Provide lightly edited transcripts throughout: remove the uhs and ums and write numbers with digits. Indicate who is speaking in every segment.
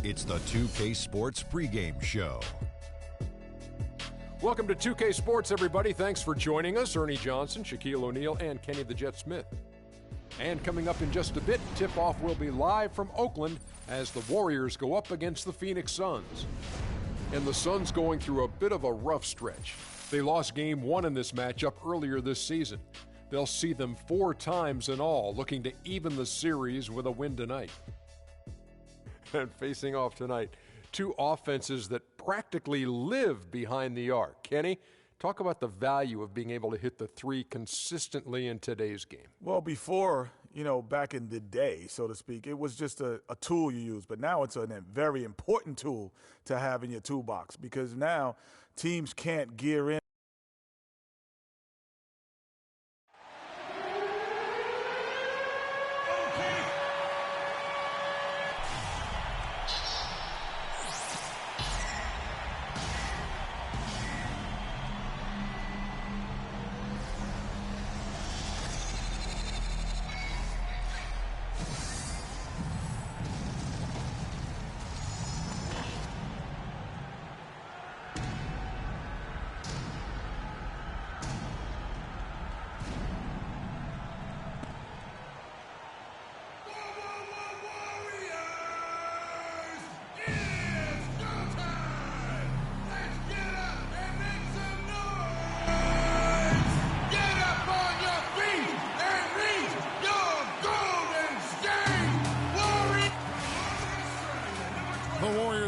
Speaker 1: It's the 2K Sports pregame show.
Speaker 2: Welcome to 2K Sports, everybody. Thanks for joining us. Ernie Johnson, Shaquille O'Neal, and Kenny the Jet Smith. And coming up in just a bit, tip-off will be live from Oakland as the Warriors go up against the Phoenix Suns. And the Suns going through a bit of a rough stretch. They lost Game 1 in this matchup earlier this season. They'll see them 4 times in all, looking to even the series with a win tonight. And facing off tonight, 2 offenses that practically live behind the arc. Kenny, talk about the value of being able to hit the 3 consistently in today's game.
Speaker 3: Well, before, back in the day, so to speak, it was just a tool you use. But now it's a very important tool to have in your toolbox because now teams can't gear in.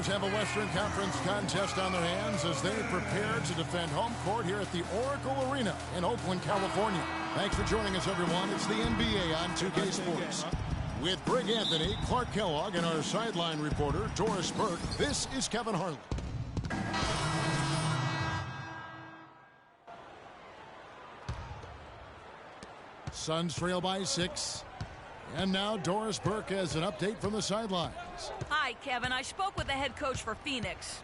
Speaker 4: Have a Western Conference contest on their hands as they prepare to defend home court here at the Oracle Arena in Oakland, California. Thanks for joining us, everyone. It's the NBA on 2K Sports. With Greg Anthony, Clark Kellogg, and our sideline reporter, Doris Burke, this is Kevin Harlan. Suns trail by 6. And now Doris Burke has an update from the sidelines.
Speaker 5: Hi, Kevin. I spoke with the head coach for Phoenix.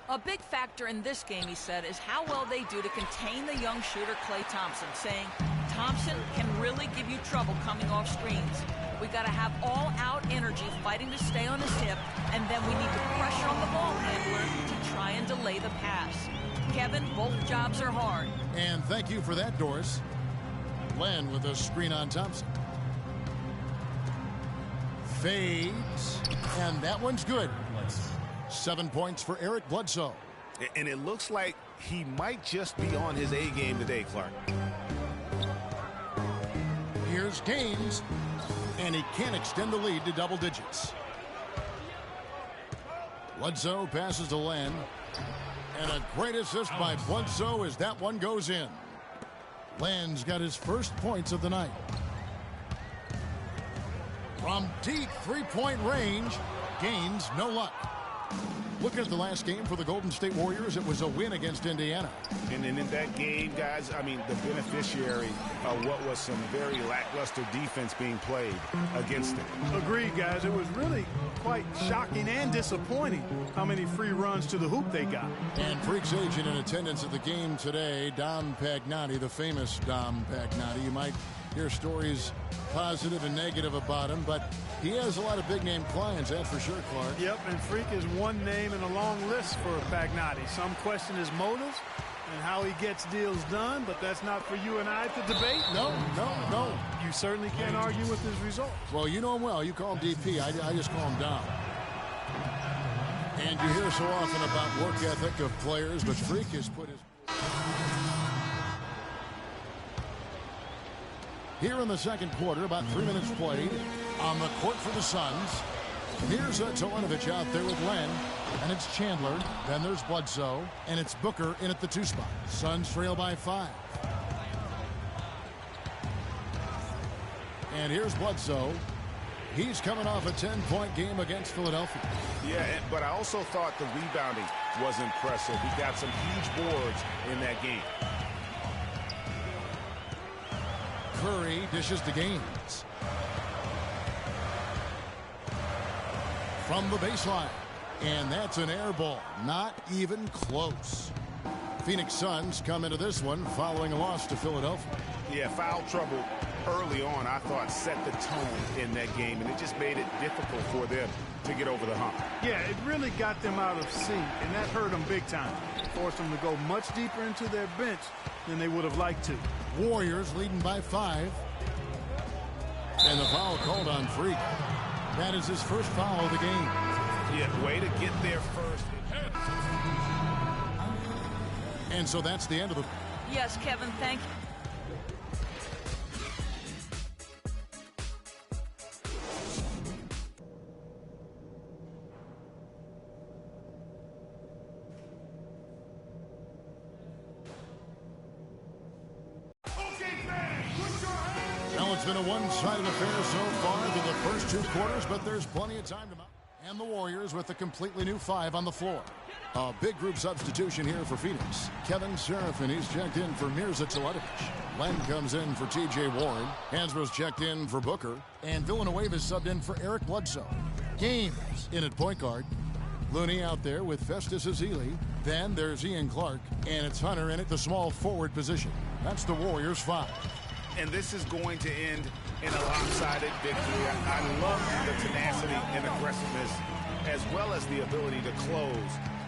Speaker 5: A big factor in this game, he said, is how well they do to contain the young shooter Klay Thompson, saying Thompson can really give you trouble coming off screens. We got to have all-out energy fighting to stay on his hip, and then we need the pressure on the ball handler to try and delay the pass. Kevin, both jobs are hard.
Speaker 4: And thank you for that, Doris. Len with a screen on Thompson. Fades, and that one's good. 7 points for Eric Bledsoe.
Speaker 6: And it looks like he might just be on his A game today, Clark.
Speaker 4: Here's Gaines, and he can't extend the lead to double digits. Bledsoe passes to Len, and a great assist by Bledsoe as that one goes in. Len's got his first points of the night. From deep three-point range, Gaines, no luck. Looking at the last game for the Golden State Warriors, it was a win against Indiana.
Speaker 6: And in that game, guys, the beneficiary of what was some very lackluster defense being played against it.
Speaker 7: Agreed, guys. It was really quite shocking and disappointing how many free runs to the hoop they got.
Speaker 4: And Freaks agent in attendance at the game today, Dom Pagnotti, the famous Dom Pagnotti. You might hear stories positive and negative about him, but he has a lot of big-name clients, that's for sure, Clark.
Speaker 7: Yep, and Freak is one name in a long list for Pagnotti. Some question his motives and how he gets deals done, but that's not for you and I to debate.
Speaker 4: No.
Speaker 7: You certainly can't argue with his results.
Speaker 4: Well, you know him well. You call him DP. I just call him Dom. And you hear so often about work ethic of players, but Freak has put his... Here in the second quarter, about 3 minutes played on the court for the Suns. Here's Tolanovic out there with Len, and it's Chandler. Then there's Bledsoe, and it's Booker in at the 2 spot. Suns trail by 5. And here's Bledsoe. He's coming off a 10-point game against Philadelphia.
Speaker 6: Yeah, but I also thought the rebounding was impressive. He got some huge boards in that game.
Speaker 4: Curry dishes to Gaines. From the baseline. And that's an air ball. Not even close. Phoenix Suns come into this one following a loss to Philadelphia.
Speaker 6: Yeah, foul trouble early on, I thought, set the tone in that game, and it just made it difficult for them to get over the hump.
Speaker 7: Yeah, it really got them out of sync, and that hurt them big time. It forced them to go much deeper into their bench than they would have liked to.
Speaker 4: Warriors leading by 5. And the foul called on Freak. That is his first foul of the game.
Speaker 6: Yeah, way to get there first.
Speaker 4: And so that's the end of the...
Speaker 5: Yes, Kevin, thank you.
Speaker 4: Well, it's been a one-sided affair so far through the first 2 quarters, but there's plenty of time to mount. And the Warriors with a completely new 5 on the floor. A big group substitution here for Phoenix. Kevin Seraphin, he's checked in for Mirza Teletovic. Len comes in for T.J. Warren. Hansbrough's checked in for Booker. And Villanueva is subbed in for Eric Bledsoe. Games in at point guard. Looney out there with Festus Ezeli. Then there's Ian Clark. And it's Hunter in at the small forward position. That's the Warriors' 5.
Speaker 6: And this is going to end in a lopsided victory. I love the tenacity and aggressiveness, as well as the ability to close.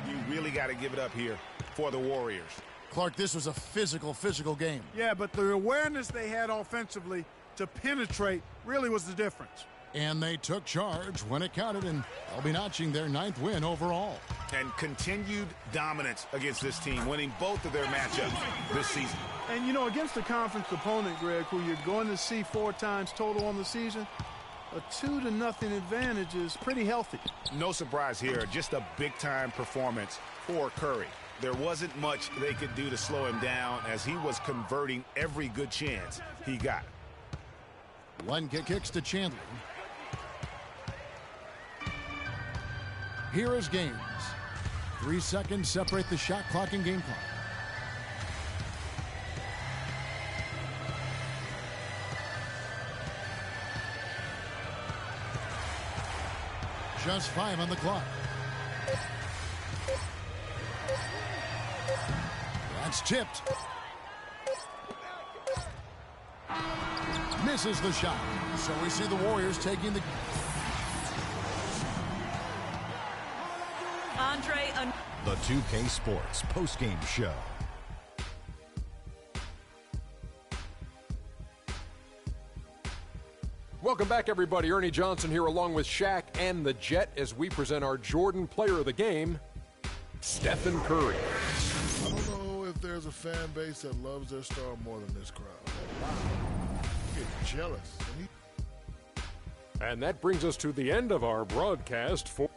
Speaker 6: You really got to give it up here for the Warriors.
Speaker 4: Clark, this was a physical game.
Speaker 7: Yeah, but the awareness they had offensively to penetrate really was the difference.
Speaker 4: And they took charge when it counted, and they'll be notching their 9th win overall.
Speaker 6: And continued dominance against this team, winning both of their matchups this season.
Speaker 7: And, you know, against a conference opponent, Greg, who you're going to see 4 times total on the season, a 2-0 advantage is pretty healthy.
Speaker 6: No surprise here, just a big-time performance for Curry. There wasn't much they could do to slow him down as he was converting every good chance he got.
Speaker 4: One kicks to Chandler. Here is Gaines. 3 seconds separate the shot clock and game clock. Just 5 on the clock. That's tipped. Misses the shot. So we see the Warriors taking the...
Speaker 1: The 2K Sports postgame show.
Speaker 2: Welcome back, everybody. Ernie Johnson here along with Shaq and the Jet as we present our Jordan Player of the Game, Stephen Curry.
Speaker 8: I don't know if there's a fan base that loves their star more than this crowd. I get jealous.
Speaker 2: And that brings us to the end of our broadcast for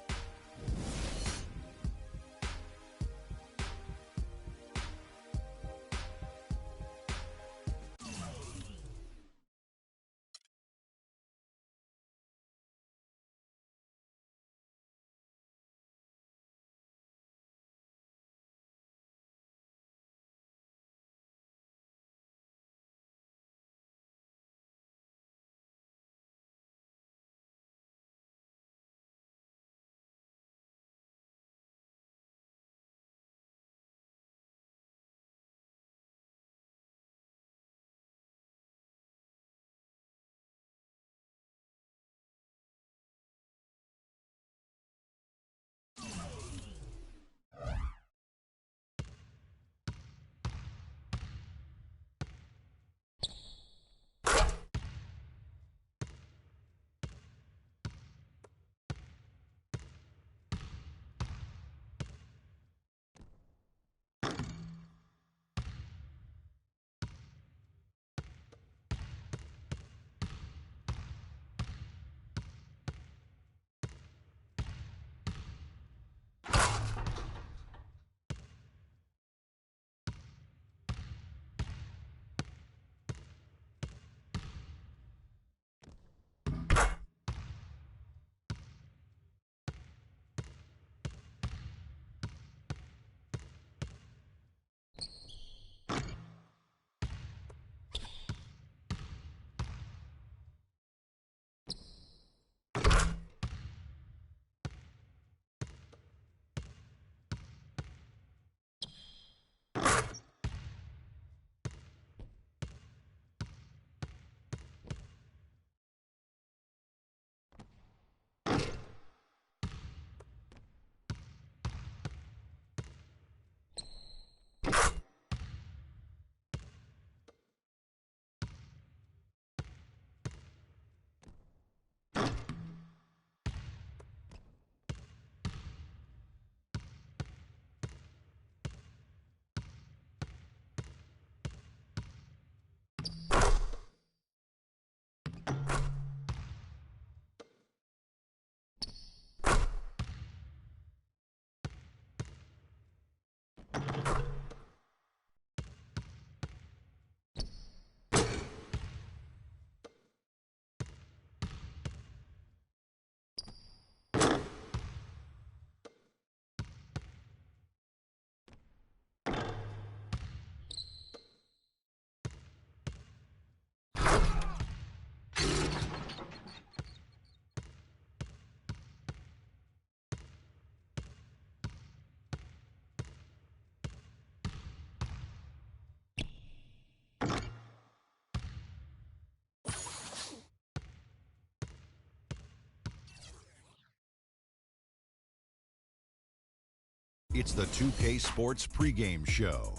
Speaker 1: It's the 2K Sports pregame show.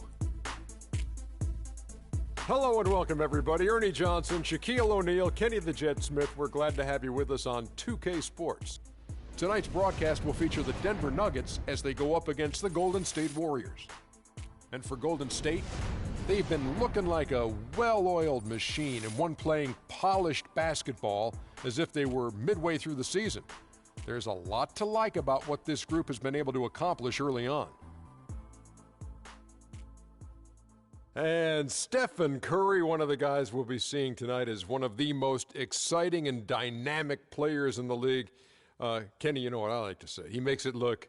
Speaker 2: Hello and welcome, everybody. Ernie Johnson, Shaquille O'Neal, Kenny the Jet Smith. We're glad to have you with us on 2K Sports. Tonight's broadcast will feature the Denver Nuggets as they go up against the Golden State Warriors. And for Golden State, they've been looking like a well-oiled machine and one playing polished basketball as if they were midway through the season. There's a lot to like about what this group has been able to accomplish early on. And Stephen Curry, one of the guys we'll be seeing tonight, is one of the most exciting and dynamic players in the league. Kenny, you know what I like to say. He makes it look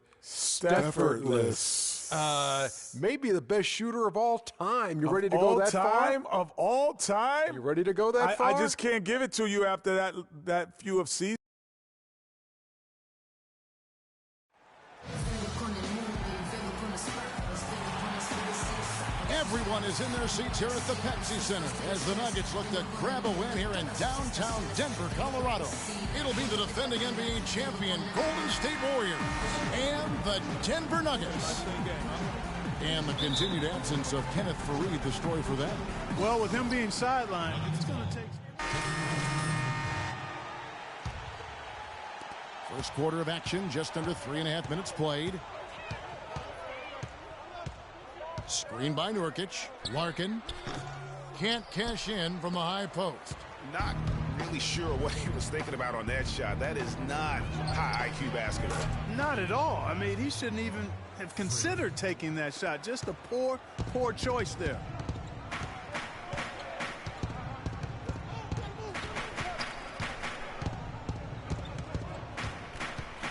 Speaker 3: effortless.
Speaker 2: Maybe the best shooter of all time. You ready to go that far?
Speaker 3: Of all time?
Speaker 2: You ready to go that far?
Speaker 3: I just can't give it to you after that few of seasons.
Speaker 4: Everyone is in their seats here at the Pepsi Center as the Nuggets look to grab a win here in downtown Denver, Colorado. It'll be the defending NBA champion Golden State Warriors and the Denver Nuggets. And the continued absence of Kenneth Faried, the story for that.
Speaker 7: Well, with him being sidelined, it's going to take...
Speaker 4: First quarter of action, just under 3.5 minutes played. Screen by Nurkic. Larkin can't cash in from the high post.
Speaker 6: Not really sure what he was thinking about on that shot. That is not high IQ basketball.
Speaker 7: Not at all. I mean, he shouldn't even have considered taking that shot. Just a poor choice there.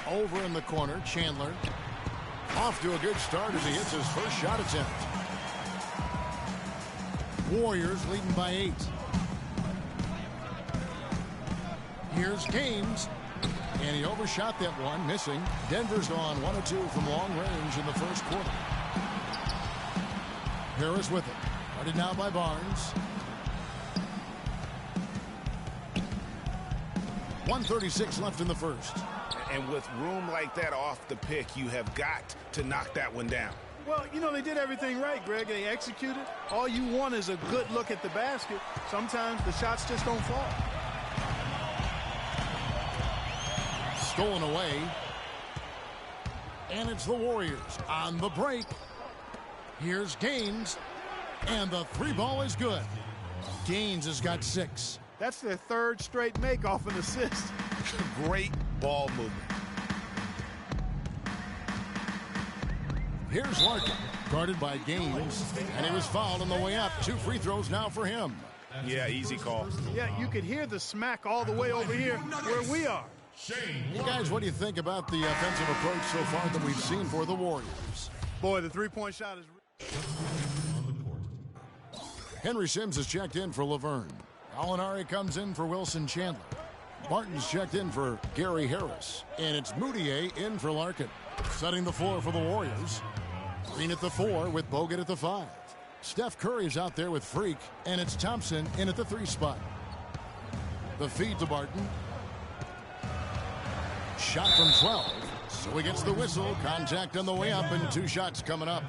Speaker 4: Over in the corner, Chandler. Off to a good start as he hits his first shot attempt. Warriors leading by 8. Here's Gaines. And he overshot that one, missing. Denver's gone 1 of 2 from long range in the first quarter. Harris with it. Guarded now by Barnes. 1:36 left in the first.
Speaker 6: And with room like that off the pick, you have got to knock that one down.
Speaker 7: Well, you know, they did everything right, Greg. They executed. All you want is a good look at the basket. Sometimes the shots just don't fall.
Speaker 4: Stolen away. And it's the Warriors on the break. Here's Gaines. And the 3 ball is good. Gaines has got 6.
Speaker 7: That's their 3rd straight make off an assist.
Speaker 6: Great ball movement.
Speaker 4: Here's Larkin, guarded by Gaines, and he was fouled on the way up. 2 free throws now for him.
Speaker 6: Yeah, easy call.
Speaker 7: Yeah, you could hear the smack all the way over here where we are.
Speaker 4: You guys, what do you think about the offensive approach so far that we've seen for the Warriors?
Speaker 7: Boy, the 3-point shot is...
Speaker 4: Henry Sims has checked in for Laverne. Gallinari comes in for Wilson Chandler. Martin's checked in for Gary Harris. And it's Moutier in for Larkin. Setting the floor for the Warriors. Green at the 4 with Bogut at the 5. Steph Curry's out there with Freak. And it's Thompson in at the 3 spot. The feed to Barton. Shot from 12. So he gets the whistle. Contact on the way up and 2 shots coming up.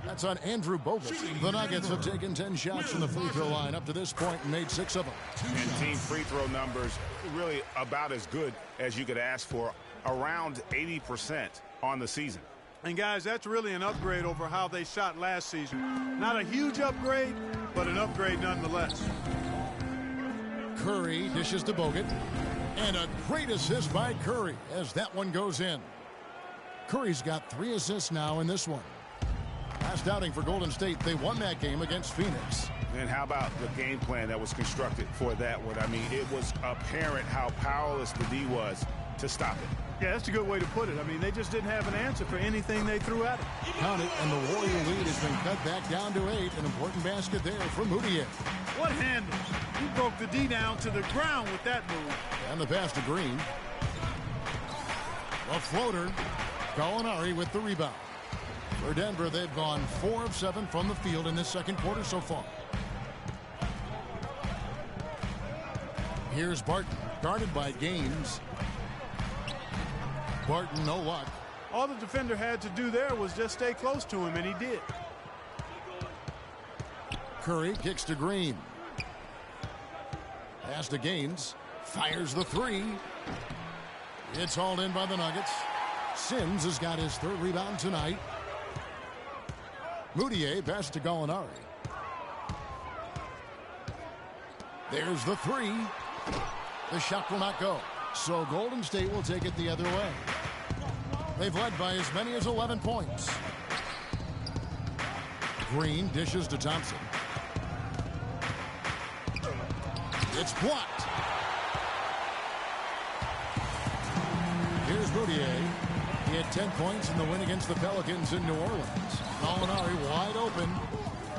Speaker 4: That's on Andrew Bogut. The Nuggets have taken 10 shots from the free throw line up to this point and made 6 of them.
Speaker 6: And team free throw numbers really about as good as you could ask for. Around 80% on the season.
Speaker 7: And guys, that's really an upgrade over how they shot last season. Not a huge upgrade, but an upgrade nonetheless.
Speaker 4: Curry dishes to Bogut. And a great assist by Curry as that one goes in. Curry's got 3 assists now in this one. Last outing for Golden State, they won that game against Phoenix.
Speaker 6: And how about the game plan that was constructed for that one? I mean, it was apparent how powerless the D was to stop it.
Speaker 7: Yeah, that's a good way to put it. I mean, they just didn't have an answer for anything they threw at it.
Speaker 4: Count it, and the Warrior lead has been cut back down to 8. An important basket there from Moutier.
Speaker 7: What handle? He broke the D down to the ground with that move.
Speaker 4: And the pass to Green. A floater. Gallinari with the rebound. For Denver, they've gone 4 of 7 from the field in this second quarter so far. Here's Barton, guarded by Gaines. Barton, no luck.
Speaker 7: All the defender had to do there was just stay close to him, and he did.
Speaker 4: Curry kicks to Green. Pass to Gaines. Fires the three. It's hauled in by the Nuggets. Sims has got his third rebound tonight. Mudiay pass to Gallinari. There's the three. The shot will not go. So Golden State will take it the other way. They've led by as many as 11 points. Green dishes to Thompson. It's blocked. Here's Mudiay. He had 10 points in the win against the Pelicans in New Orleans. Gallinari wide open.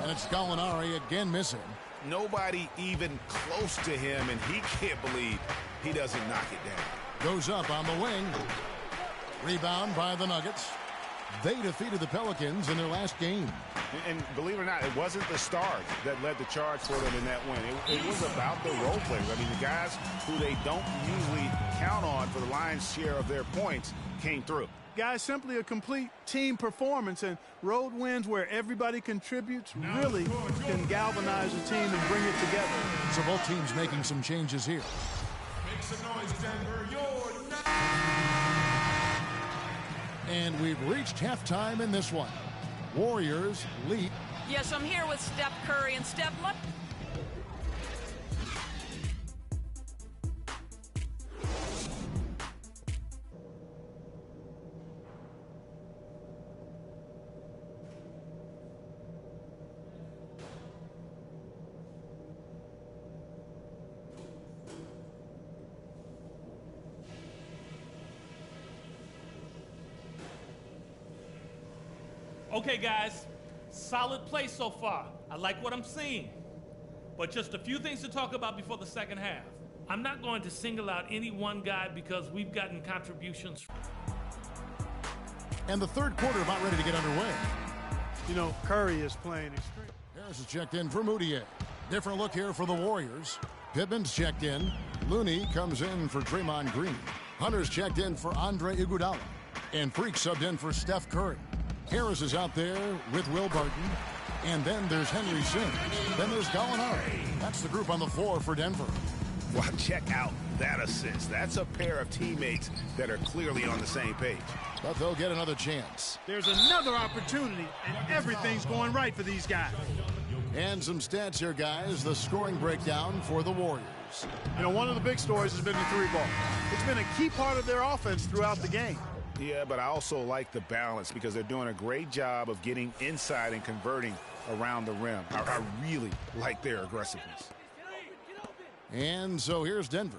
Speaker 4: And it's Gallinari again missing.
Speaker 6: Nobody even close to him, and he can't believe he doesn't knock it down.
Speaker 4: Goes up on the wing. Rebound by the Nuggets. They defeated the Pelicans in their last game.
Speaker 6: And believe it or not, it wasn't the stars that led the charge for them in that win. It was about the role players. I mean, the guys who they don't usually count on for the lion's share of their points came through.
Speaker 7: Guys, simply a complete team performance, and road wins where everybody contributes really can galvanize a team and bring it together.
Speaker 4: So both teams making some changes here.
Speaker 1: Make some noise, Denver. You're
Speaker 4: And we've reached halftime in this one. Warriors lead.
Speaker 5: Yes, I'm here with Steph Curry. And Steph, what?
Speaker 9: Okay, guys, solid play so far. I like what I'm seeing. But just a few things to talk about before the second half. I'm not going to single out any one guy because we've gotten contributions.
Speaker 4: And the third quarter about ready to get underway.
Speaker 7: You know, Curry is playing extreme.
Speaker 4: Harris is checked in for Mudiay. Different look here for the Warriors. Pittman's checked in. Looney comes in for Draymond Green. Hunter's checked in for Andre Iguodala. And Freak subbed in for Steph Curry. Harris is out there with Will Barton. And then there's Henry Sims. Then there's Gallinari. That's the group on the floor for Denver.
Speaker 6: Well, check out that assist. That's a pair of teammates that are clearly on the same page.
Speaker 4: But they'll get another chance.
Speaker 7: There's another opportunity, and everything's going right for these guys.
Speaker 4: And some stats here, guys. The scoring breakdown for the Warriors.
Speaker 7: You know, one of the big stories has been the three ball. It's been a key part of their offense throughout the game.
Speaker 6: Yeah, but I also like the balance because they're doing a great job of getting inside and converting around the rim. I really like their aggressiveness.
Speaker 4: And so here's Denver.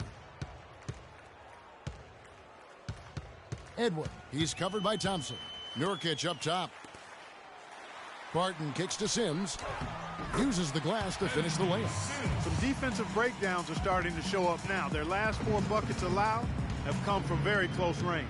Speaker 4: Edwin, he's covered by Thompson. Nurkic up top. Barton kicks to Sims. Uses the glass to finish the layup.
Speaker 7: Some defensive breakdowns are starting to show up now. Their last 4 buckets allowed have come from very close range.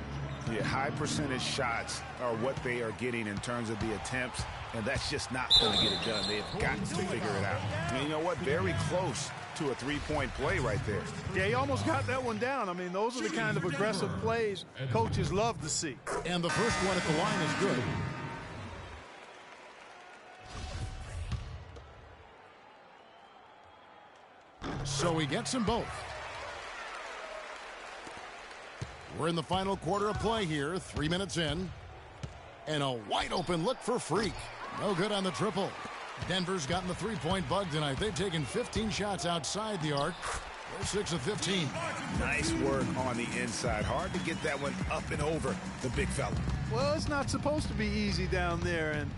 Speaker 6: Yeah, high percentage shots are what they are getting in terms of the attempts, and that's just not going to get it done. They've got to figure it out. And you know what? Very close to a three-point play right there.
Speaker 7: Yeah, he almost got that one down. I mean, those are the kind of aggressive plays coaches love to see.
Speaker 4: And the first one at the line is good. So he gets them both. We're in the final quarter of play here, 3 minutes in. And a wide open look for Freak. No good on the triple. Denver's gotten the three-point bug tonight. They've taken 15 shots outside the arc. They're 6 of 15.
Speaker 6: Nice work on the inside. Hard to get that one up and over the big fella.
Speaker 7: Well, it's not supposed to be easy down there, and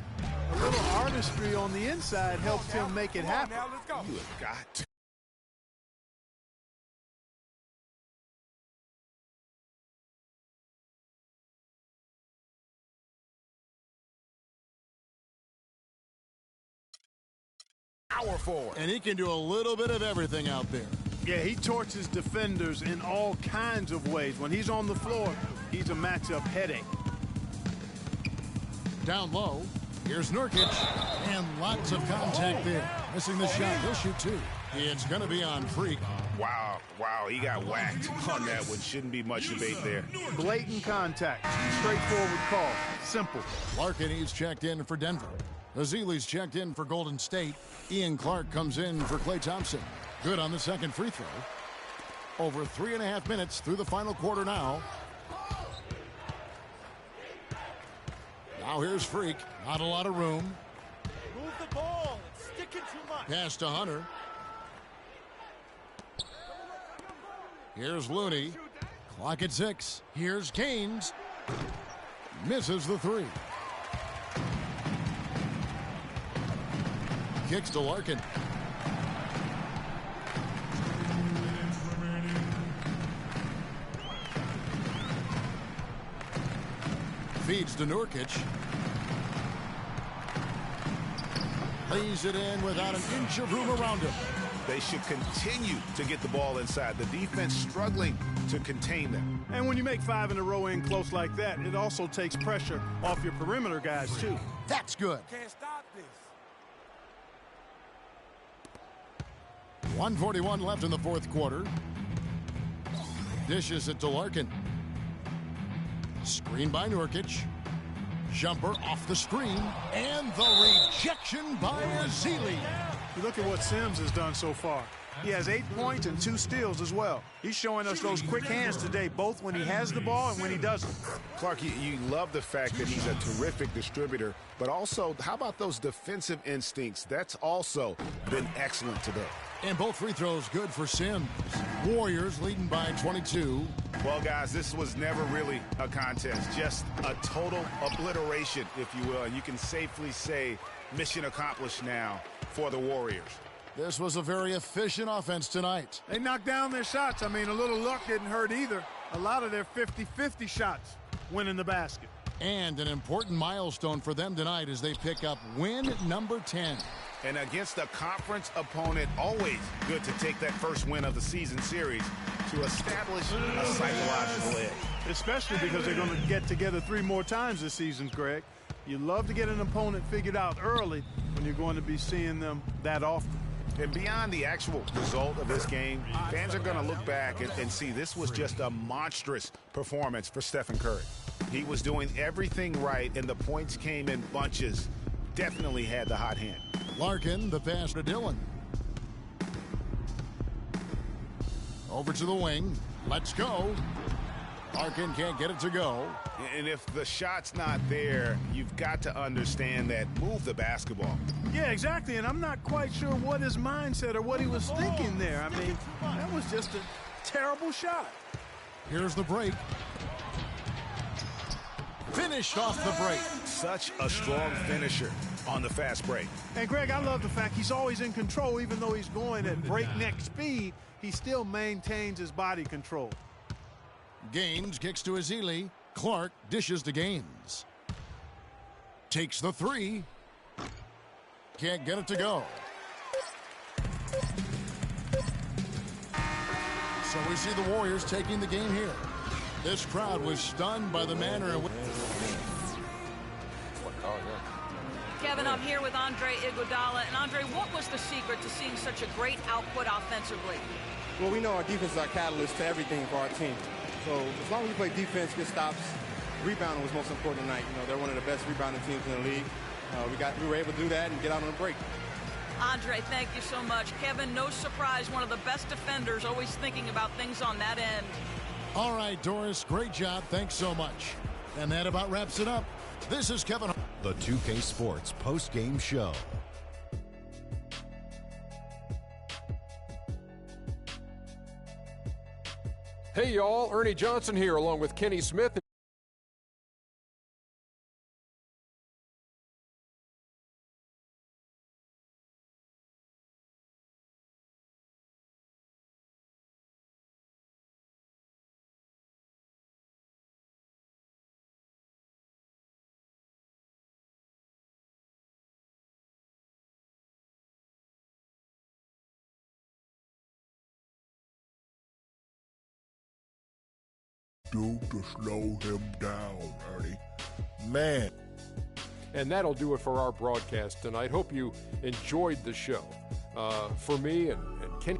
Speaker 7: a little artistry on the inside helped him make it happen.
Speaker 6: You have got to. Power forward.
Speaker 4: And he can do a little bit of everything out there.
Speaker 7: Yeah, he torches defenders in all kinds of ways. When he's on the floor, he's a matchup headache.
Speaker 4: Down low, Here's Nurkic, and lots of contact there. Missing the shot. He'll shoot two. It's going to be on Freak.
Speaker 6: Wow, he got whacked on that one. Shouldn't be much debate there.
Speaker 7: Blatant contact. Straightforward call. Simple.
Speaker 4: Larkin, he's checked in for Denver. Ezeli's checked in for Golden State. Ian Clark comes in for Klay Thompson. Good on the second free throw. Over 3.5 minutes through the final quarter now. Now here's Freak. Not a lot of room.
Speaker 10: Move the ball. It's sticking too much.
Speaker 4: Pass to Hunter. Here's Looney. Clock at 6. Here's Canes. Misses the three. Kicks to Larkin. Feeds to Nurkic. Lays it in without an inch of room around him.
Speaker 6: They should continue to get the ball inside. The defense struggling to contain them.
Speaker 7: And when you make 5 in a row in close like that, it also takes pressure off your perimeter guys, too.
Speaker 4: That's good.
Speaker 10: Can't stop this.
Speaker 4: 1:41 left in the fourth quarter. Dishes it to Larkin. Screen by Nurkic. Jumper off the screen. And the rejection by Ezeli.
Speaker 7: You look at what Sims has done so far. He has 8 points and 2 steals as well. He's showing us those quick hands today, both when he has the ball and when he doesn't.
Speaker 6: Clark, you love the fact that he's a terrific distributor, but also, how about those defensive instincts? That's also been excellent today.
Speaker 4: And both free throws good for Sims. Warriors leading by 22.
Speaker 6: Well, guys, this was never really a contest. Just a total obliteration, if you will. And you can safely say mission accomplished now for the Warriors.
Speaker 4: This was a very efficient offense tonight.
Speaker 7: They knocked down their shots. I mean, a little luck didn't hurt either. A lot of their 50-50 shots went in the basket.
Speaker 4: And an important milestone for them tonight as they pick up win number 10.
Speaker 6: And against a conference opponent, always good to take that first win of the season series to establish a psychological edge.
Speaker 7: Especially because they're going to get together 3 more times this season, Greg. You love to get an opponent figured out early when you're going to be seeing them that often.
Speaker 6: And beyond the actual result of this game, fans are going to look back and see this was just a monstrous performance for Stephen Curry. He was doing everything right, and the points came in bunches. Definitely had the hot hand.
Speaker 4: Larkin, the pass to Dillon. Over to the wing. Let's go. Larkin can't get it to go.
Speaker 6: And if the shot's not there, you've got to understand that. Move the basketball.
Speaker 7: Yeah, exactly. And I'm not quite sure what his mindset or what he was thinking there. I mean, that was just a terrible shot.
Speaker 4: Here's the break. Finished off the break.
Speaker 6: Such a strong finisher on the fast break.
Speaker 7: And, Greg, I love the fact he's always in control. Even though he's going at breakneck speed, he still maintains his body control.
Speaker 4: Gaines kicks to Ezeli. Clark dishes to Gaines. Takes the three. Can't get it to go. So we see the Warriors taking the game here. This crowd was stunned by the manner in which...
Speaker 5: Kevin, I'm here with Andre Iguodala. And Andre, what was the secret to seeing such a great output offensively?
Speaker 11: Well, we know our defense is our catalyst to everything for our team. So as long as we play defense, get stops, rebounding was most important tonight. You know, they're one of the best rebounding teams in the league. We were able to do that and get out on a break.
Speaker 5: Andre, thank you so much. Kevin, no surprise, one of the best defenders, always thinking about things on that end.
Speaker 4: All right, Doris, great job. Thanks so much. And that about wraps it up. This is Kevin.
Speaker 1: The 2K Sports post-game show.
Speaker 2: Hey, y'all. Ernie Johnson here, along with Kenny Smith.
Speaker 8: Do to slow him down, Ernie. Man.
Speaker 2: And that'll do it for our broadcast tonight. Hope you enjoyed the show. For me and Kenny.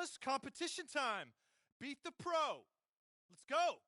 Speaker 10: fellas. Competition time. Beat the pro. Let's go.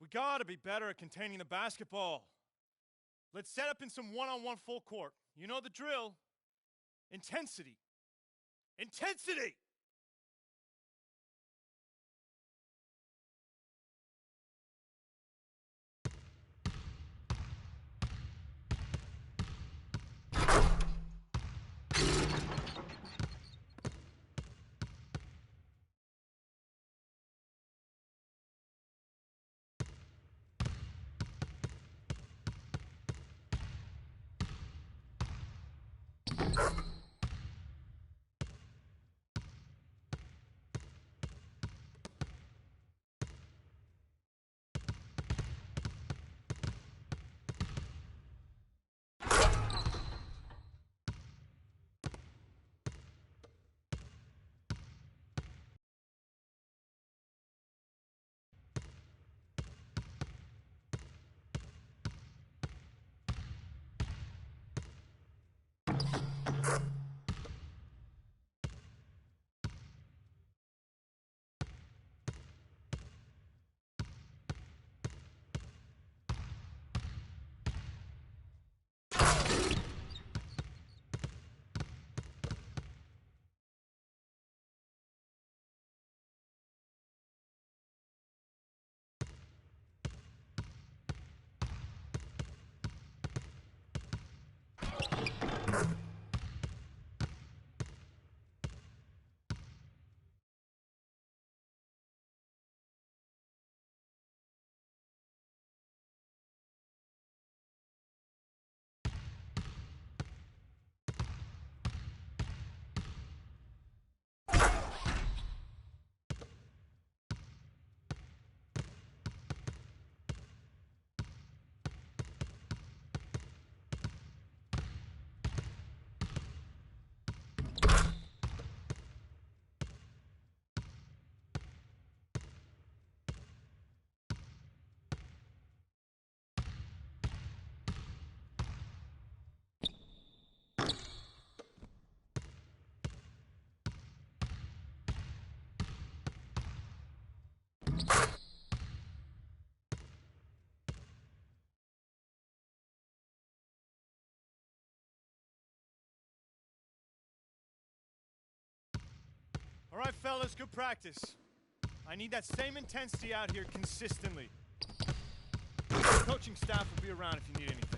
Speaker 10: We gotta be better at containing the basketball. Let's set up in some one-on-one full court. You know the drill. Intensity. Intensity! All right, fellas, good practice. I need that same intensity out here consistently. The coaching staff will be around if you need anything.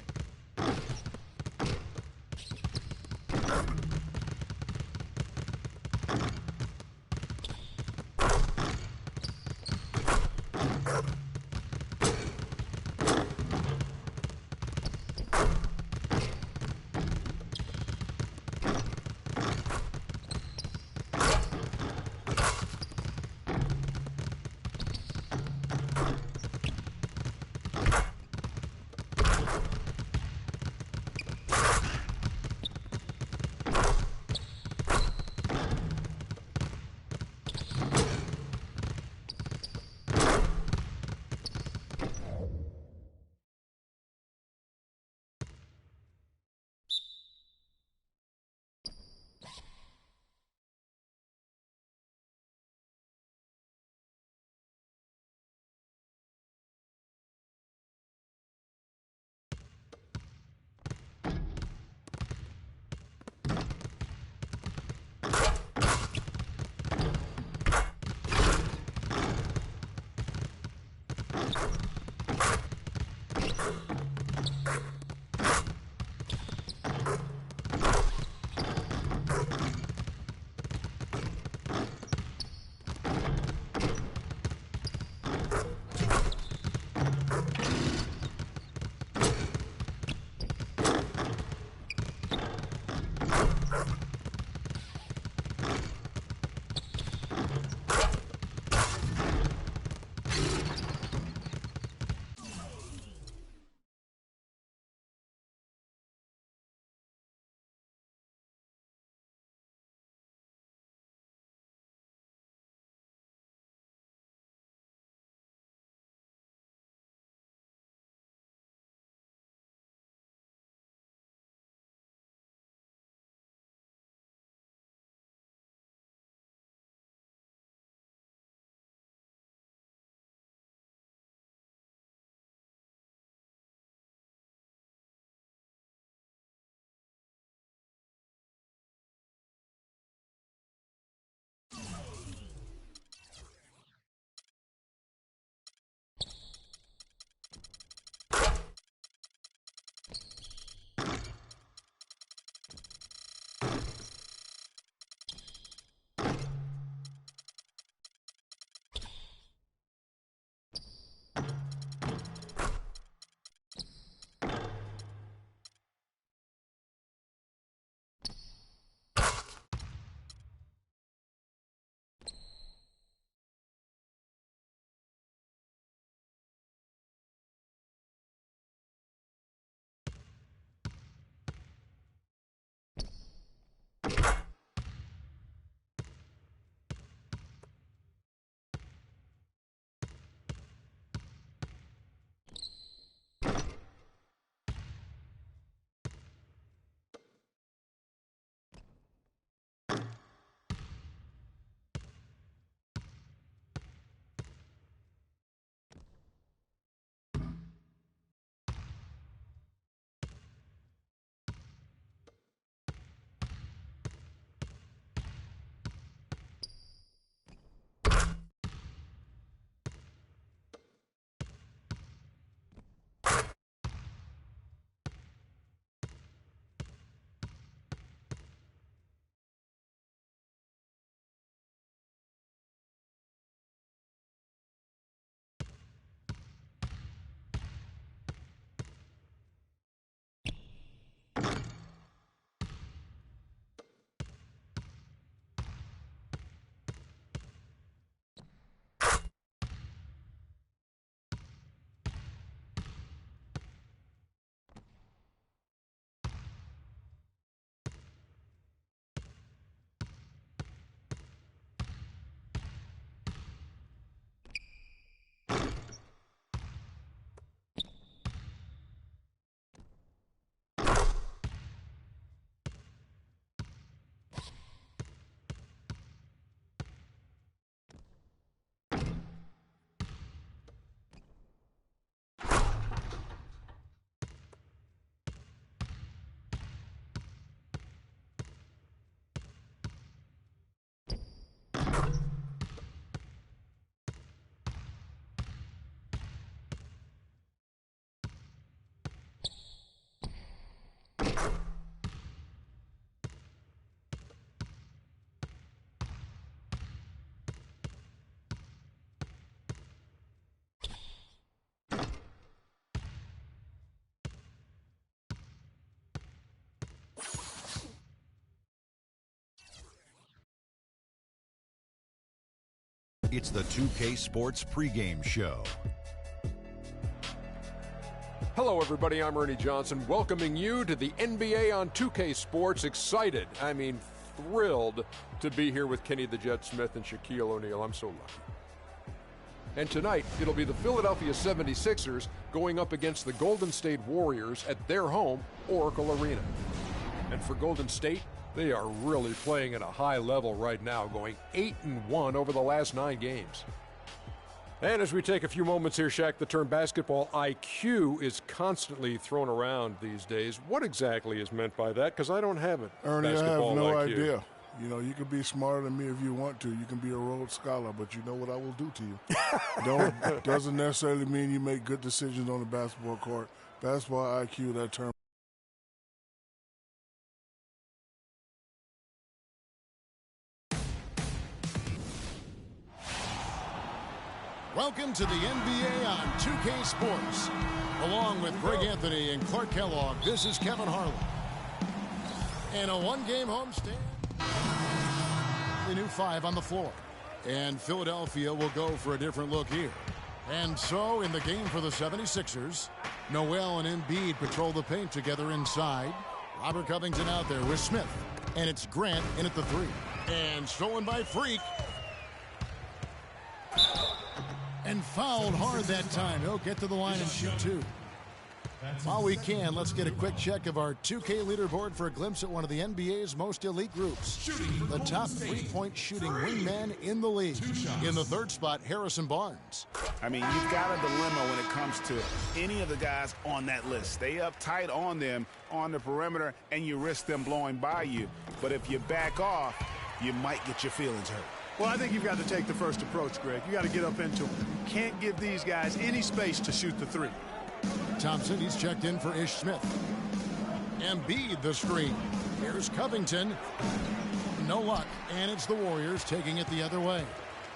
Speaker 1: It's the 2K Sports pregame show.
Speaker 2: Hello, everybody. I'm Ernie Johnson, welcoming you to the NBA on 2K Sports. Excited, thrilled to be here with Kenny the Jet Smith and Shaquille O'Neal. I'm so lucky. And tonight, it'll be the Philadelphia 76ers going up against the Golden State Warriors at their home, Oracle Arena. And for Golden State, they are really playing at a high level right now, going 8-1 over the last 9 games. And as we take a few moments here, Shaq, the term basketball IQ is constantly thrown around these days. What exactly is meant by that? Because I don't have it.
Speaker 8: Ernie, I have no idea. You know, you can be smarter than me if you want to. You can be a Rhodes Scholar, but you know what I will do to you. Doesn't necessarily mean you make good decisions on the basketball court. Basketball IQ, that term.
Speaker 4: Welcome to the NBA on 2K Sports. Along with Greg Anthony and Clark Kellogg, this is Kevin Harlan. And a one-game homestand. The new 5 on the floor. And Philadelphia will go for a different look here. And so, in the game for the 76ers, Noel and Embiid patrol the paint together inside. Robert Covington out there with Smith. And it's Grant in at the 3. And stolen by Freak. And fouled hard that time. He'll get to the line and shoot 2. While we can, let's get a quick check of our 2K leaderboard for a glimpse at one of the NBA's most elite groups. The top three-point shooting wingman in the league. In the 3rd spot, Harrison Barnes.
Speaker 6: I mean, you've got a dilemma when it comes to any of the guys on that list. Stay up tight on them on the perimeter, and you risk them blowing by you. But if you back off, you might get your feelings hurt.
Speaker 7: Well, I think you've got to take the first approach, Greg. You got to get up into them. You can't give these guys any space to shoot the 3.
Speaker 4: Thompson, he's checked in for Ish Smith. Embiid the screen. Here's Covington. No luck, and it's the Warriors taking it the other way.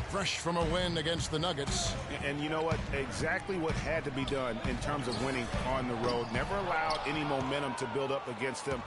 Speaker 4: Fresh from a win against the Nuggets.
Speaker 6: And you know what? Exactly what had to be done in terms of winning on the road. Never allowed any momentum to build up against them.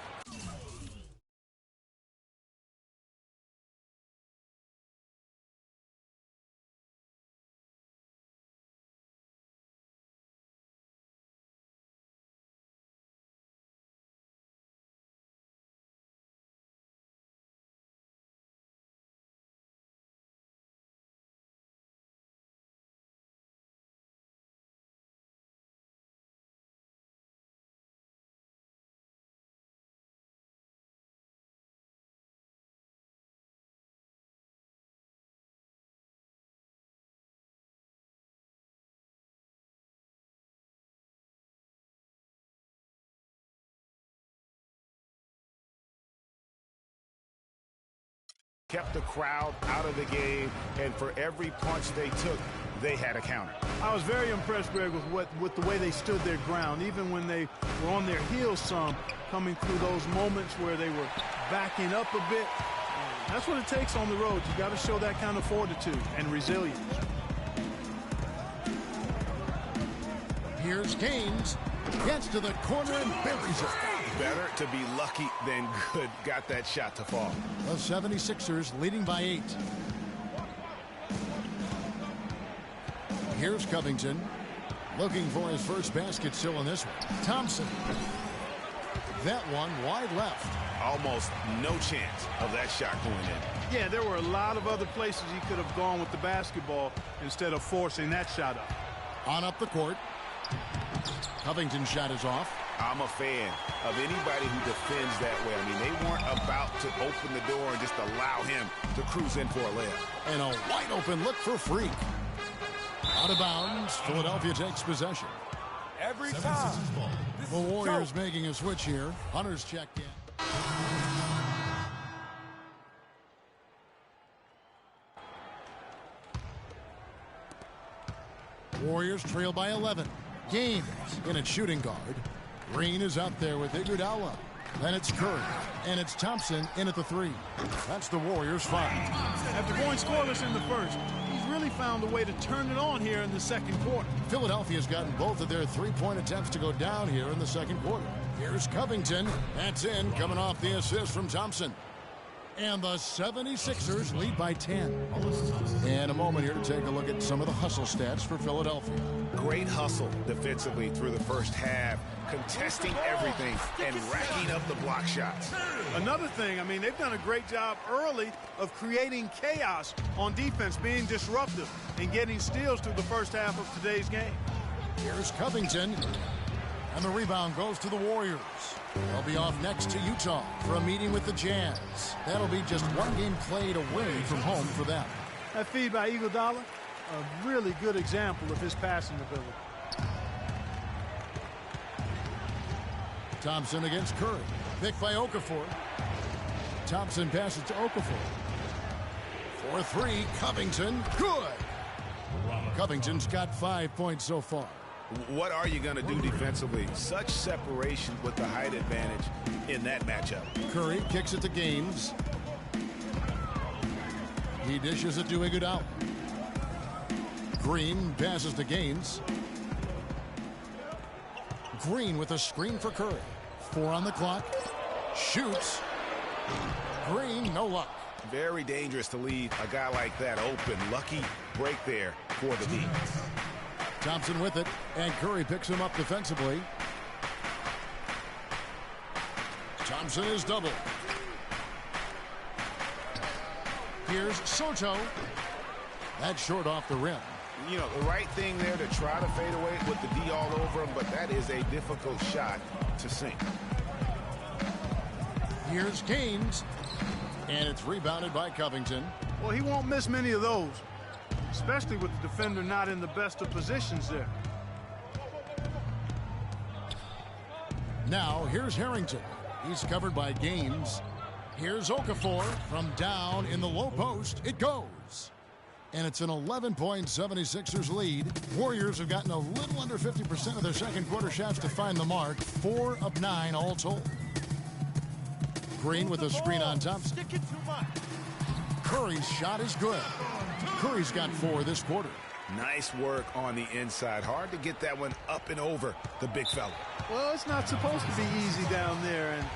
Speaker 6: Kept the crowd out of the game, and for every punch they took, they had a counter.
Speaker 7: I was very impressed, Greg, with the way they stood their ground, even when they were on their heels some, coming through those moments where they were backing up a bit. That's what it takes on the road. You got to show that kind of fortitude and resilience.
Speaker 4: Here's Gaines. Gets to the corner and buries it.
Speaker 6: Better to be lucky than good. Got that shot to fall.
Speaker 4: The 76ers leading by 8. Here's Covington. Looking for his first basket still in this one. Thompson. That one wide left.
Speaker 6: Almost no chance of that shot going in.
Speaker 7: Yeah, there were a lot of other places he could have gone with the basketball instead of forcing that shot up.
Speaker 4: On up the court. Covington's shot is off.
Speaker 6: I'm a fan of anybody who defends that way. I mean, they weren't about to open the door and just allow him to cruise in for a layup.
Speaker 4: And a wide open look for Freak. Out of bounds. Philadelphia takes possession.
Speaker 12: Every time.
Speaker 4: The Warriors making a switch here. Hunter's checked in. Warriors trail by 11. Gaines in at shooting guard. Green is up there with Iguodala. Then it's Curry. And it's Thompson in at the 3. That's the Warriors' 5.
Speaker 7: After going scoreless in the first, he's really found a way to turn it on here in the second quarter.
Speaker 4: Philadelphia's gotten both of their three-point attempts to go down here in the second quarter. Here's Covington. That's in, coming off the assist from Thompson. And the 76ers lead by 10. In a moment here to take a look at some of the hustle stats for Philadelphia.
Speaker 6: Great hustle defensively through the first half, contesting everything and racking up the block shots.
Speaker 7: Another thing, I mean, they've done a great job early of creating chaos on defense, being disruptive and getting steals through the first half of today's game.
Speaker 4: Here's Covington. And the rebound goes to the Warriors. They'll be off next to Utah for a meeting with the Jazz. That'll be just one game played away from home for them.
Speaker 7: That feed by Iguodala, a really good example of his passing ability.
Speaker 4: Thompson against Curry. Picked by Okafor. Thompson passes to Okafor. For three, Covington. Good. Covington's got 5 points so far.
Speaker 6: What are you going to do defensively? Such separation with the height advantage in that matchup.
Speaker 4: Curry kicks it to Gaines. He dishes it to Iguodala. Green passes to Gaines. Green with a screen for Curry. 4 on the clock. Shoots. Green, no luck.
Speaker 6: Very dangerous to leave a guy like that open. Lucky break there for the D.
Speaker 4: Thompson with it, and Curry picks him up defensively. Thompson is doubled. Here's Soto. That's short off the rim.
Speaker 6: You know, the right thing there to try to fade away with the D all over him, but that is a difficult shot to sink.
Speaker 4: Here's Gaines, and it's rebounded by Covington.
Speaker 7: Well, he won't miss many of those, especially with the defender not in the best of positions there.
Speaker 4: Now, here's Harrington. He's covered by Gaines. Here's Okafor from down in the low post. It goes. And it's an 11-point 76ers lead. Warriors have gotten a little under 50% of their second quarter shots to find the mark. 4 of 9 all told. Green with a screen on Thompson. Curry's shot is good. Curry's got 4 this quarter.
Speaker 6: Nice work on the inside. Hard to get that one up and over the big fella.
Speaker 7: Well, it's not supposed to be easy down there, and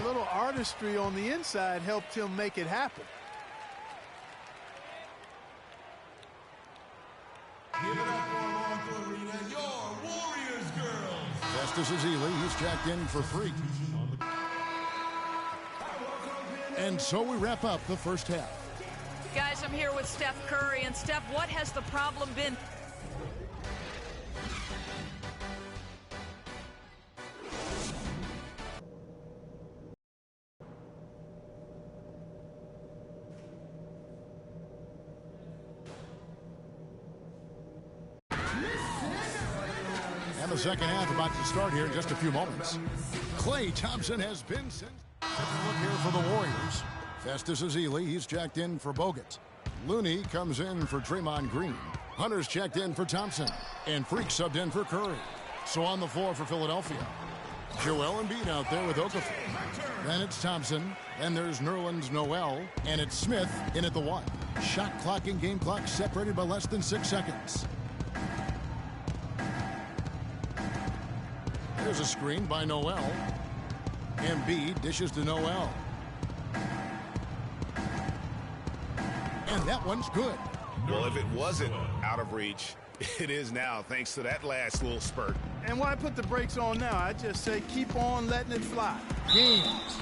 Speaker 7: a little artistry on the inside helped him make it happen.
Speaker 13: Give it up for Oracle Arena, your Warriors girls.
Speaker 4: Festus Ezeli, he's jacked in for free. And so we wrap up the first half.
Speaker 5: Guys, I'm here with Steph Curry. And Steph, what has the problem been?
Speaker 4: And the second half about to start here in just a few moments. Klay Thompson has been sent. Look here for the Warriors. Festus Ezeli, he's checked in for Bogut. Looney comes in for Draymond Green. Hunter's checked in for Thompson. And Freak subbed in for Curry. So on the floor for Philadelphia, Joel Embiid out there with Okafor. Then it's Thompson. Then there's Nerlens Noel. And it's Smith in at the 1. Shot clock and game clock separated by less than 6 seconds. There's a screen by Noel. Embiid dishes to Noel. And that one's good.
Speaker 6: Well, if it wasn't out of reach, it is now, thanks to that last little spurt.
Speaker 7: And why put the brakes on now? I just say keep on letting it fly.
Speaker 4: Games.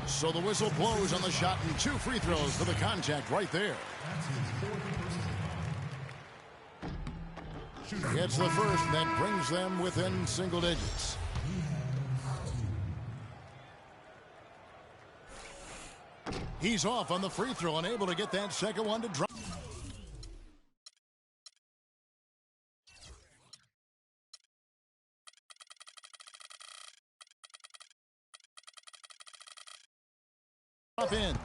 Speaker 4: So the whistle blows on the shot and 2 free throws for the contact right there. Gets the first, that brings them within single digits. He's off on the free throw, unable to get that second one to drop. Up in.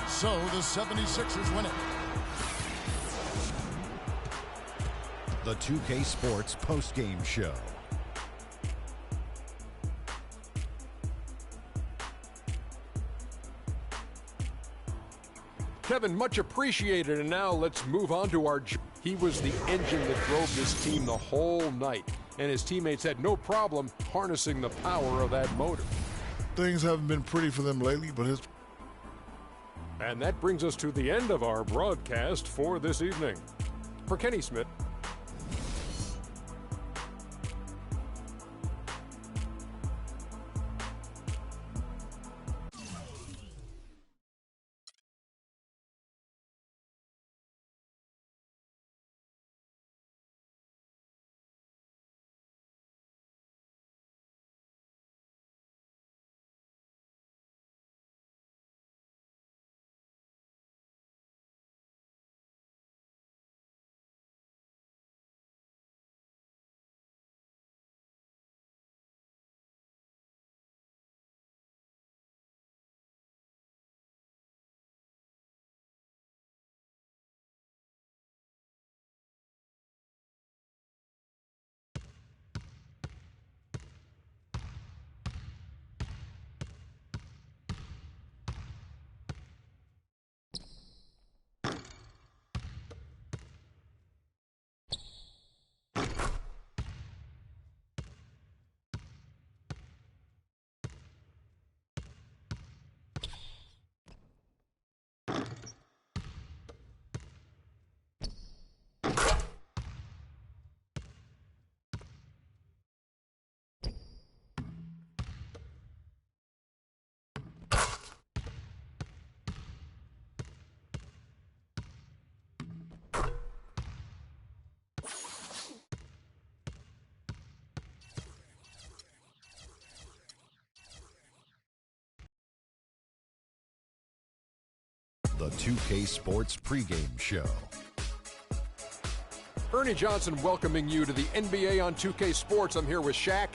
Speaker 4: So the 76ers win it.
Speaker 1: The 2K Sports postgame show.
Speaker 2: Kevin, much appreciated, and now let's move on to our... He was the engine that drove this team the whole night, and his teammates had no problem harnessing the power of that motor.
Speaker 8: Things haven't been pretty for them lately, but his...
Speaker 2: And that brings us to the end of our broadcast for this evening. For Kenny Smith,
Speaker 1: the 2K Sports pregame show.
Speaker 2: Ernie Johnson welcoming you to the NBA on 2K Sports. I'm here with Shaq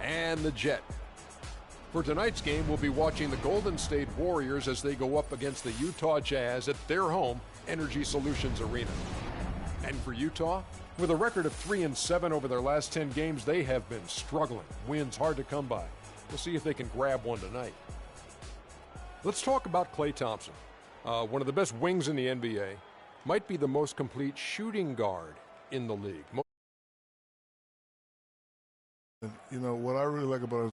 Speaker 2: and the Jet. For tonight's game, we'll be watching the Golden State Warriors as they go up against the Utah Jazz at their home, Energy Solutions Arena. And for Utah, with a record of 3-7 over their last 10 games, they have been struggling. Wins hard to come by. We'll see if they can grab one tonight. Let's talk about Klay Thompson. One of the best wings in the NBA. Might be the most complete shooting guard in the league.
Speaker 8: You know, what I really like about it,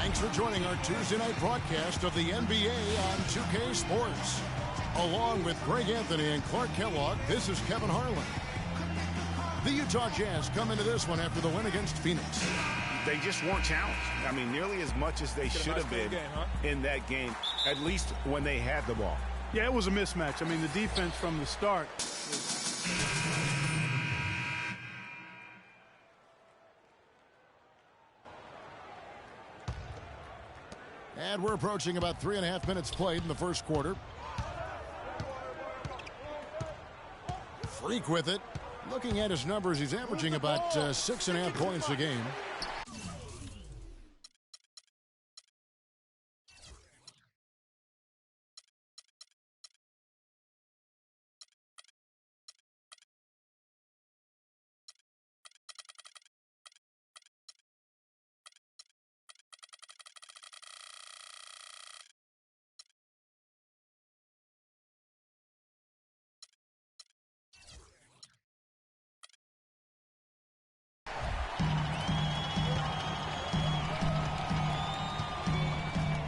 Speaker 4: Thanks for joining our Tuesday night broadcast of the NBA on 2K Sports. Along with Greg Anthony and Clark Kellogg, this is Kevin Harlan. The Utah Jazz come into this one after the win against Phoenix.
Speaker 6: They just weren't challenged. I mean, nearly as much as they should have been in that game, at least when they had the ball.
Speaker 7: Yeah, it was a mismatch. I mean, the defense from the start.
Speaker 4: And we're approaching about 3.5 minutes played in the first quarter. Freak with it. Looking at his numbers, he's averaging about 6.5 points a game.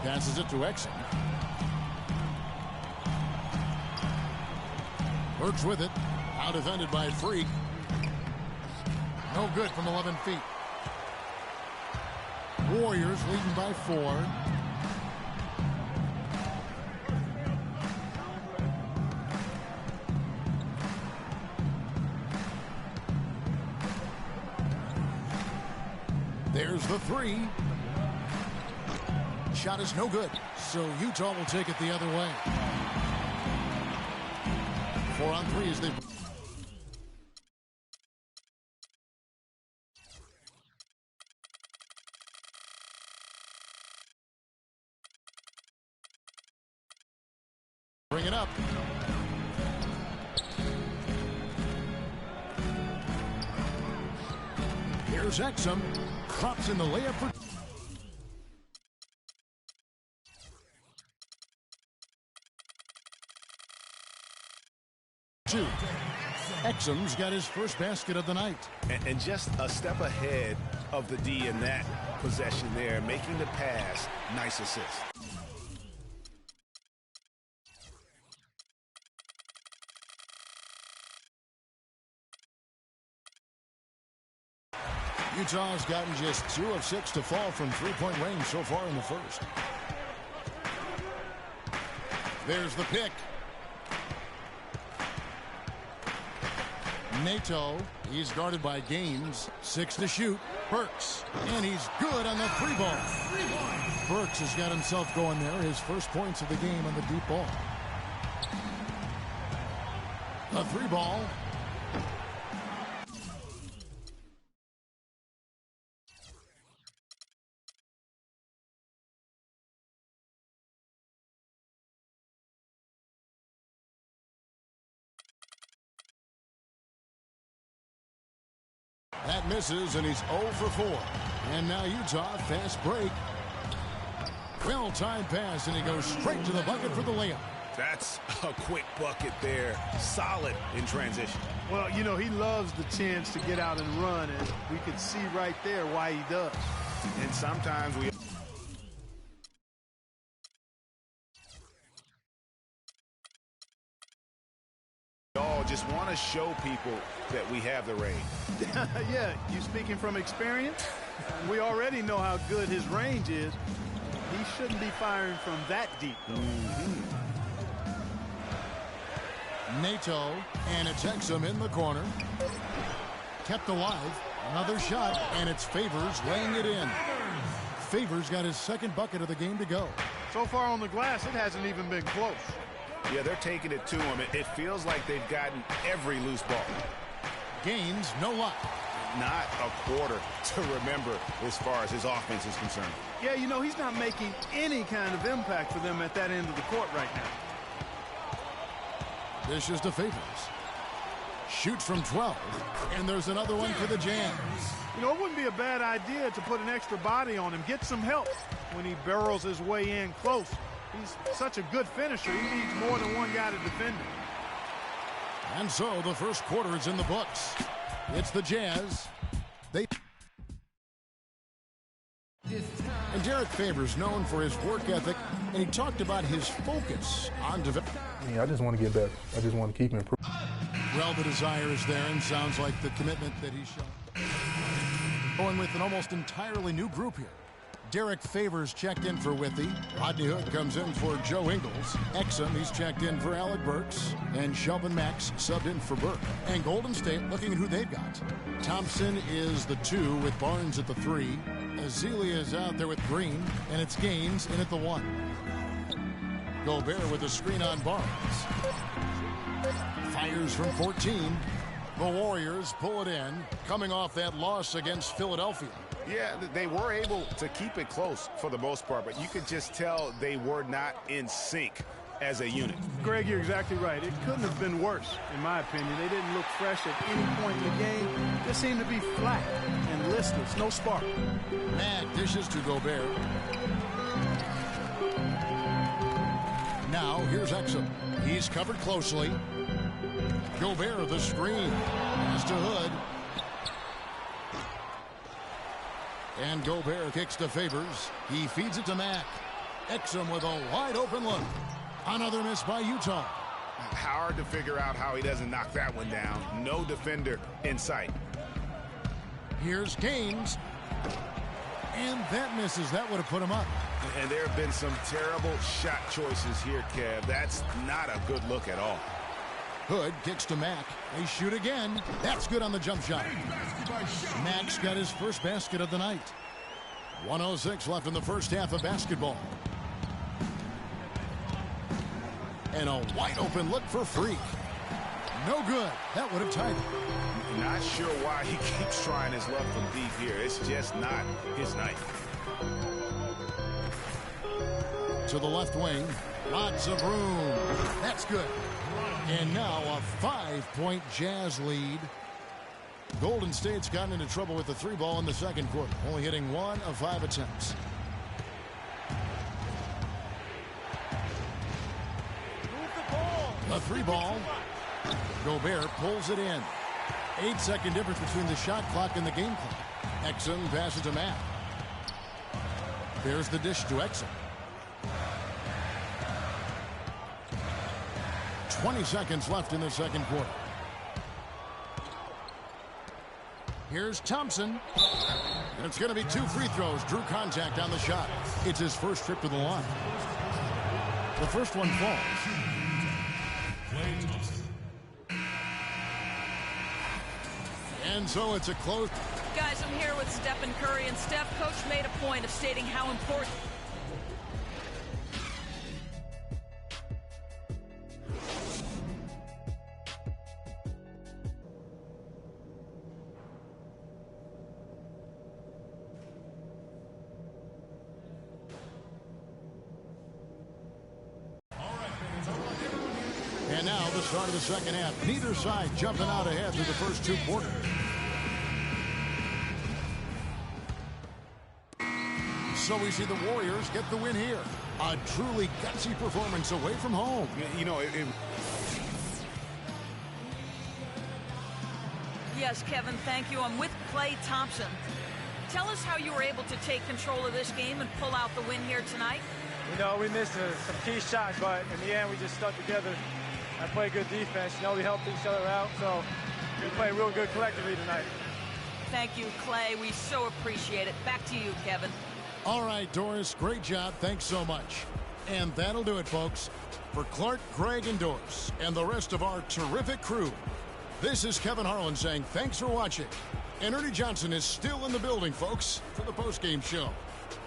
Speaker 4: Passes it to Exum. Works with it. Out defended by Freak. No good from 11 feet. Warriors leading by 4. There's the 3. Shot is no good, so Utah will take it the other way. 4 on 3 as they... bring it up. Here's Exum. Drops in the layup for... 2. Exum's got his first basket of the night.
Speaker 6: And just a step ahead of the D in that possession there, making the pass. Nice assist.
Speaker 4: Utah's gotten just 2 of 6 to fall from three-point range so far in the first. There's the pick. Nato, he's guarded by Gaines. 6 to shoot. Burks, and he's good on the 3-ball. Burks has got himself going there. His first points of the game on the deep ball. The 3-ball. That misses, and he's 0 for 4. And now Utah, fast break. Well-timed pass, and he goes straight to the bucket for the layup.
Speaker 6: That's a quick bucket there. Solid in transition.
Speaker 7: Well, you know, he loves the chance to get out and run, and we can see right there why he does.
Speaker 6: And sometimes we all just want to show people that we have the range.
Speaker 7: Yeah, you speaking from experience? We already know how good his range is. He shouldn't be firing from that deep, though.
Speaker 4: Nato, and it's Exum in the corner. Kept alive. Another shot, and it's Favors laying it in. Favors got his second bucket of the game to go.
Speaker 7: So far on the glass, it hasn't even been close.
Speaker 6: Yeah, they're taking it to him. It feels like they've gotten every loose ball.
Speaker 4: Gaines, no luck.
Speaker 6: Not a quarter to remember as far as his offense is concerned.
Speaker 7: Yeah, you know, he's not making any kind of impact for them at that end of the court right now.
Speaker 4: This is to Favors. Shoots from 12, and there's another one for the Jazz.
Speaker 7: You know, it wouldn't be a bad idea to put an extra body on him, get some help when he barrels his way in close. He's such a good finisher. He needs more than one guy to defend him.
Speaker 4: And so the first quarter is in the books. It's the Jazz. And Derek Favors, known for his work ethic, and he talked about his focus on development.
Speaker 14: Yeah, I just want to get better. I just want to keep improving.
Speaker 4: Well, the desire is there, and sounds like the commitment that he's shown. Going with an almost entirely new group here. Derek Favors checked in for Withey. Rodney Hood comes in for Joe Ingles. Exum, he's checked in for Alec Burks. And Shelvin Max subbed in for Burke. And Golden State looking at who they've got. Thompson is the 2 with Barnes at the 3. Azealia is out there with Green. And it's Gaines in at the 1. Gobert with a screen on Barnes. Fires from 14. The Warriors pull it in, coming off that loss against Philadelphia.
Speaker 6: Yeah, they were able to keep it close for the most part, but you could just tell they were not in sync as a unit.
Speaker 7: Greg, you're exactly right. It couldn't have been worse, in my opinion. They didn't look fresh at any point in the game. They seemed to be flat and listless, no spark.
Speaker 4: Mack dishes to Gobert. Now, here's Exum. He's covered closely. Gobert, the screen. Pass to Hood. And Gobert kicks to Favors. He feeds it to Mack. Exum with a wide open look. Another miss by Utah.
Speaker 6: Hard to figure out how he doesn't knock that one down. No defender in sight.
Speaker 4: Here's Gaines. And that misses. That would have put him up.
Speaker 6: And there have been some terrible shot choices here, Kev. That's not a good look at all.
Speaker 4: Hood kicks to Mack. They shoot again. That's good on the jump shot. Mack's got his first basket of the night. 1:06 left in the first half of basketball. And a wide open look for Freak. No good. That would have tied it.
Speaker 6: Not sure why he keeps trying his luck from deep here. It's just not his night.
Speaker 4: To the left wing. Lots of room. That's good. And now a 5-point Jazz lead. Golden State's gotten into trouble with the 3-ball in the second quarter, only hitting 1 of 5 attempts. The 3-ball. Gobert pulls it in. 8-second difference between the shot clock and the game clock. Exum passes to Matt. There's the dish to Exum. 20 seconds left in the second quarter. Here's Thompson. And it's going to be 2 free throws. Drew contact on the shot. It's his first trip to the line. The first one falls. And so it's a close.
Speaker 5: guys, I'm here with Stephen Curry. And Steph, Coach made a point of stating how important...
Speaker 4: And now the start of the second half. Neither side jumping out ahead through the first 2 quarters. So we see the Warriors get the win here. A truly gutsy performance away from home.
Speaker 6: You know,
Speaker 5: Yes, Kevin, thank you. I'm with Klay Thompson. Tell us how you were able to take control of this game and pull out the win here tonight.
Speaker 15: You know, we missed some key shots, but in the end, we just stuck together. I played good defense. You know, we helped each other out, so we played real good collectively tonight.
Speaker 5: Thank you, Klay. We so appreciate it. Back to you, Kevin.
Speaker 4: All right, Doris, great job. Thanks so much. And that'll do it, folks. For Clark, Greg, and Doris, and the rest of our terrific crew, this is Kevin Harlan saying thanks for watching. And Ernie Johnson is still in the building, folks, for the postgame show.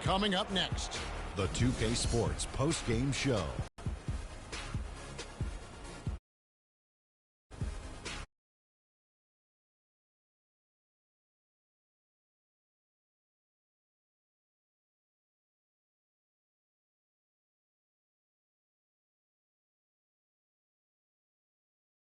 Speaker 4: Coming up next.
Speaker 1: The 2K Sports postgame show.